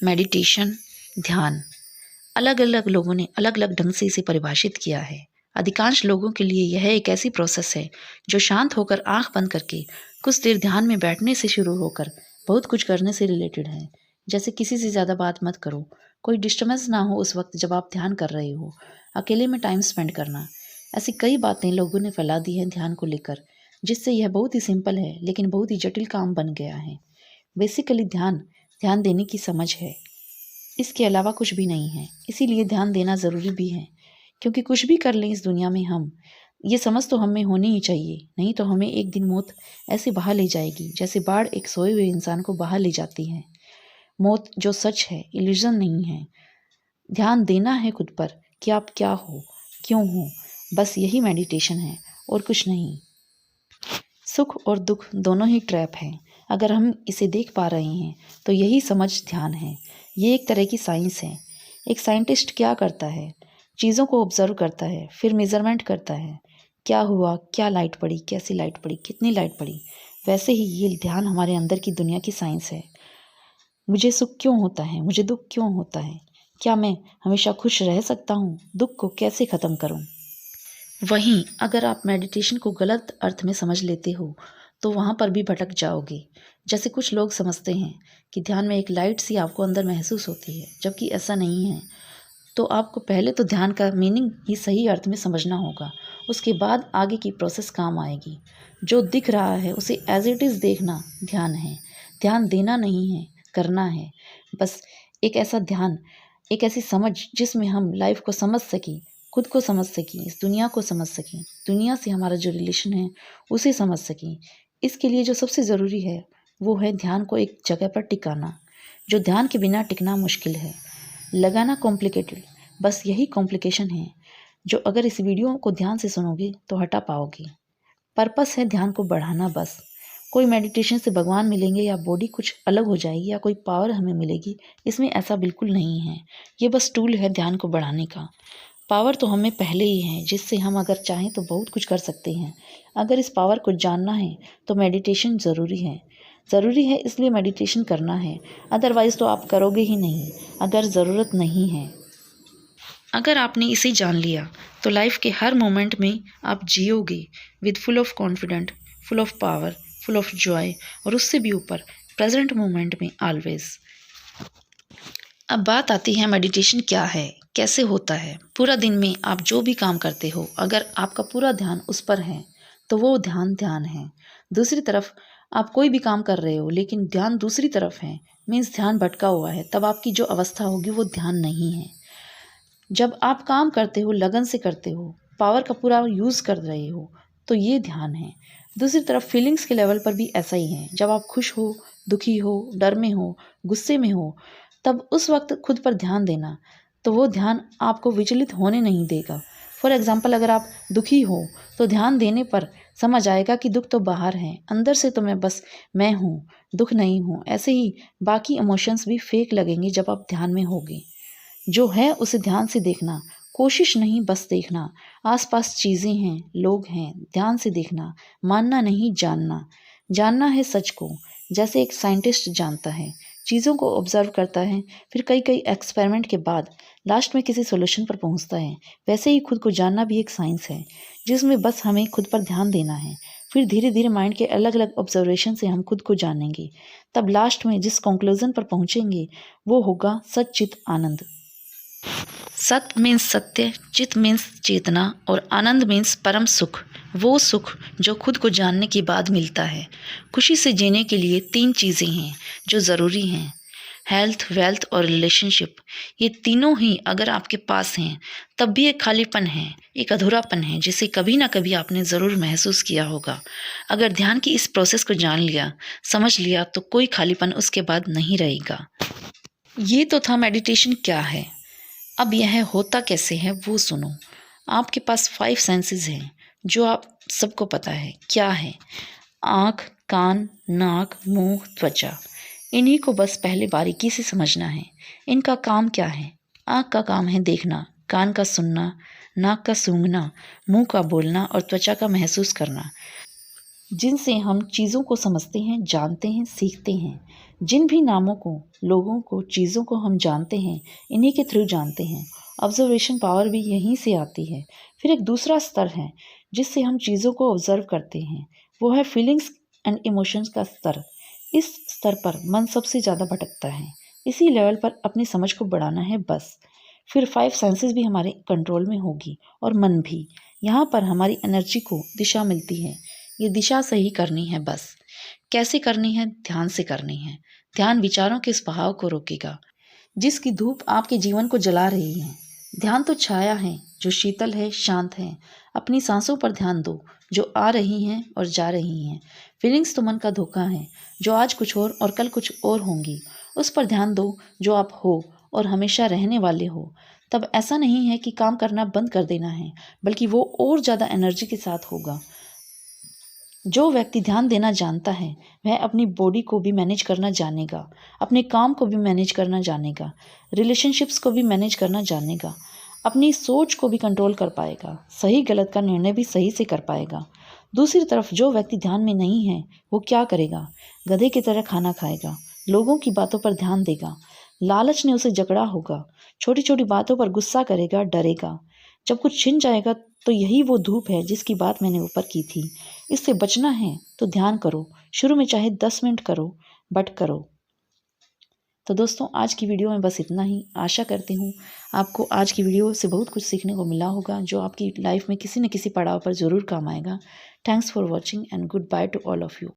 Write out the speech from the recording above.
Meditation, ध्यान, अलग अलग लोगों ने अलग अलग ढंग से इसे परिभाषित किया है। अधिकांश लोगों के लिए यह एक ऐसी प्रोसेस है जो शांत होकर आंख बंद करके कुछ देर ध्यान में बैठने से शुरू होकर बहुत कुछ करने से रिलेटेड है। जैसे किसी से ज़्यादा बात मत करो, कोई डिस्टर्बेंस ना हो उस वक्त जब आप ध्यान कर रहे हो, अकेले में टाइम स्पेंड करना। ऐसी कई बातें लोगों ने फैला दी हैं ध्यान को लेकर, जिससे यह बहुत ही सिंपल है लेकिन बहुत ही जटिल काम बन गया है। बेसिकली ध्यान ध्यान देने की समझ है, इसके अलावा कुछ भी नहीं है। इसीलिए ध्यान देना ज़रूरी भी है, क्योंकि कुछ भी कर लें इस दुनिया में हम, ये समझ तो हमें होनी ही चाहिए, नहीं तो हमें एक दिन मौत ऐसे बहा ले जाएगी जैसे बाढ़ एक सोए हुए इंसान को बहा ले जाती है। मौत जो सच है, इल्यूजन नहीं है। ध्यान देना है खुद पर कि आप क्या हो, क्यों हो, बस यही मेडिटेशन है और कुछ नहीं। सुख और दुख दोनों ही ट्रैप हैं। अगर हम इसे देख पा रहे हैं तो यही समझ ध्यान है। ये एक तरह की साइंस है। एक साइंटिस्ट क्या करता है? चीज़ों को ऑब्जर्व करता है, फिर मेजरमेंट करता है, क्या हुआ, क्या लाइट पड़ी, कैसी लाइट पड़ी, कितनी लाइट पड़ी। वैसे ही ये ध्यान हमारे अंदर की दुनिया की साइंस है। मुझे सुख क्यों होता है, मुझे दुख क्यों होता है, क्या मैं हमेशा खुश रह सकता हूँ, दुख को कैसे ख़त्म करूँ। वहीं अगर आप मेडिटेशन को गलत अर्थ में समझ लेते हो तो वहाँ पर भी भटक जाओगे। जैसे कुछ लोग समझते हैं कि ध्यान में एक लाइट सी आपको अंदर महसूस होती है, जबकि ऐसा नहीं है। तो आपको पहले तो ध्यान का मीनिंग ही सही अर्थ में समझना होगा, उसके बाद आगे की प्रोसेस काम आएगी। जो दिख रहा है उसे एज इट इज़ देखना ध्यान है। ध्यान देना नहीं है, करना है। बस एक ऐसा ध्यान, एक ऐसी समझ जिसमें हम लाइफ को समझ सकें, खुद को समझ सकें, इस दुनिया को समझ सकें, दुनिया से हमारा जो रिलेशन है उसे समझ सकें। इसके लिए जो सबसे ज़रूरी है वो है ध्यान को एक जगह पर टिकाना। जो ध्यान के बिना टिकना मुश्किल है, लगाना कॉम्प्लिकेटेड, बस यही कॉम्प्लिकेशन है जो अगर इस वीडियो को ध्यान से सुनोगे तो हटा पाओगे। पर्पस है ध्यान को बढ़ाना बस। कोई मेडिटेशन से भगवान मिलेंगे या बॉडी कुछ अलग हो जाएगी या कोई पावर हमें मिलेगी, इसमें ऐसा बिल्कुल नहीं है। ये बस टूल है ध्यान को बढ़ाने का। पावर तो हमें पहले ही है, जिससे हम अगर चाहें तो बहुत कुछ कर सकते हैं। अगर इस पावर को जानना है तो मेडिटेशन ज़रूरी है। ज़रूरी है इसलिए मेडिटेशन करना है, अदरवाइज़ तो आप करोगे ही नहीं अगर ज़रूरत नहीं है। अगर आपने इसे जान लिया तो लाइफ के हर मोमेंट में आप जियोगे with full of confident, full of power, full of joy, और उससे भी ऊपर प्रेजेंट मोमेंट में ऑलवेज। अब बात आती है मेडिटेशन क्या है, कैसे होता है। पूरा दिन में आप जो भी काम करते हो, अगर आपका पूरा ध्यान उस पर है तो वो ध्यान ध्यान है। दूसरी तरफ आप कोई भी काम कर रहे हो लेकिन ध्यान दूसरी तरफ है, मीन्स ध्यान भटका हुआ है, तब आपकी जो अवस्था होगी वो ध्यान नहीं है। जब आप काम करते हो, लगन से करते हो, पावर का पूरा यूज़ कर रहे हो, तो ये ध्यान है। दूसरी तरफ फीलिंग्स के लेवल पर भी ऐसा ही है। जब आप खुश हो, दुखी हो, डर में हो, गुस्से में हो, तब उस वक्त खुद पर ध्यान देना, तो वो ध्यान आपको विचलित होने नहीं देगा। फॉर एग्ज़ाम्पल अगर आप दुखी हो तो ध्यान देने पर समझ आएगा कि दुख तो बाहर है, अंदर से तो मैं हूँ, दुख नहीं हूँ। ऐसे ही बाकी इमोशंस भी फेक लगेंगे जब आप ध्यान में होगे। जो है उसे ध्यान से देखना, कोशिश नहीं बस देखना। आसपास चीज़ें हैं, लोग हैं, ध्यान से देखना, मानना नहीं जानना। जानना है सच को, जैसे एक साइंटिस्ट जानता है, चीज़ों को ऑब्जर्व करता है, फिर कई कई एक्सपेरिमेंट के बाद लास्ट में किसी सोल्यूशन पर पहुंचता है। वैसे ही खुद को जानना भी एक साइंस है, जिसमें बस हमें खुद पर ध्यान देना है। फिर धीरे धीरे माइंड के अलग अलग ऑब्जर्वेशन से हम खुद को जानेंगे, तब लास्ट में जिस कंक्लूजन पर पहुंचेंगे वो होगा सच्चित आनंद। सत मीन्स सत्य, चित मीन्स चेतना, और आनंद मीन्स परम सुख। वो सुख जो खुद को जानने के बाद मिलता है। खुशी से जीने के लिए 3 चीज़ें हैं जो ज़रूरी हैं, हेल्थ, वेल्थ और रिलेशनशिप। ये तीनों ही अगर आपके पास हैं तब भी एक खालीपन है, एक अधूरापन है, जिसे कभी ना कभी आपने ज़रूर महसूस किया होगा। अगर ध्यान की इस प्रोसेस को जान लिया, समझ लिया, तो कोई खालीपन उसके बाद नहीं रहेगा। ये तो था मेडिटेशन क्या है। अब यह होता कैसे है वो सुनो। आपके पास 5 सेंसेस हैं जो आप सबको पता है क्या है। आँख, कान, नाक, मुंह, त्वचा। इन्हीं को बस पहले बारीकी से समझना है। इनका काम क्या है? आँख का काम है देखना, कान का सुनना, नाक का सूंघना, मुंह का बोलना और त्वचा का महसूस करना, जिनसे हम चीज़ों को समझते हैं, जानते हैं, सीखते हैं। जिन भी नामों को, लोगों को, चीज़ों को हम जानते हैं, इन्हीं के थ्रू जानते हैं। ऑब्जर्वेशन पावर भी यहीं से आती है। फिर एक दूसरा स्तर है जिससे हम चीज़ों को ऑब्जर्व करते हैं, वो है फीलिंग्स एंड इमोशंस का स्तर। इस स्तर पर मन सबसे ज़्यादा भटकता है। इसी लेवल पर अपनी समझ को बढ़ाना है बस। फिर 5 सेंसेस भी हमारे कंट्रोल में होगी और मन भी। यहाँ पर हमारी एनर्जी को दिशा मिलती है। ये दिशा सही करनी है बस। कैसे करनी है? ध्यान से करनी है। ध्यान विचारों के इस बहाव को रोकेगा जिसकी धूप आपके जीवन को जला रही है। ध्यान तो छाया है जो शीतल है, शांत है। अपनी सांसों पर ध्यान दो जो आ रही हैं और जा रही हैं। फीलिंग्स तो मन का धोखा है जो आज कुछ और कल कुछ और होंगी। उस पर ध्यान दो जो आप हो और हमेशा रहने वाले हो। तब ऐसा नहीं है कि काम करना बंद कर देना है, बल्कि वो और ज़्यादा एनर्जी के साथ होगा। जो व्यक्ति ध्यान देना जानता है वह अपनी बॉडी को भी मैनेज करना जानेगा, अपने काम को भी मैनेज करना जानेगा, रिलेशनशिप्स को भी मैनेज करना जानेगा, अपनी सोच को भी कंट्रोल कर पाएगा, सही गलत का निर्णय भी सही से कर पाएगा। दूसरी तरफ जो व्यक्ति ध्यान में नहीं है वो क्या करेगा? गधे की तरह खाना खाएगा, लोगों की बातों पर ध्यान देगा, लालच ने उसे जकड़ा होगा, छोटी छोटी बातों पर गुस्सा करेगा, डरेगा। जब कुछ छिन जाएगा तो यही वो धूप है जिसकी बात मैंने ऊपर की थी। इससे बचना है तो ध्यान करो। शुरू में चाहे 10 मिनट करो, बट करो। तो दोस्तों, आज की वीडियो में बस इतना ही। आशा करती हूँ आपको आज की वीडियो से बहुत कुछ सीखने को मिला होगा जो आपकी लाइफ में किसी न किसी पड़ाव पर ज़रूर काम आएगा। Thanks for watching and good by two all of you.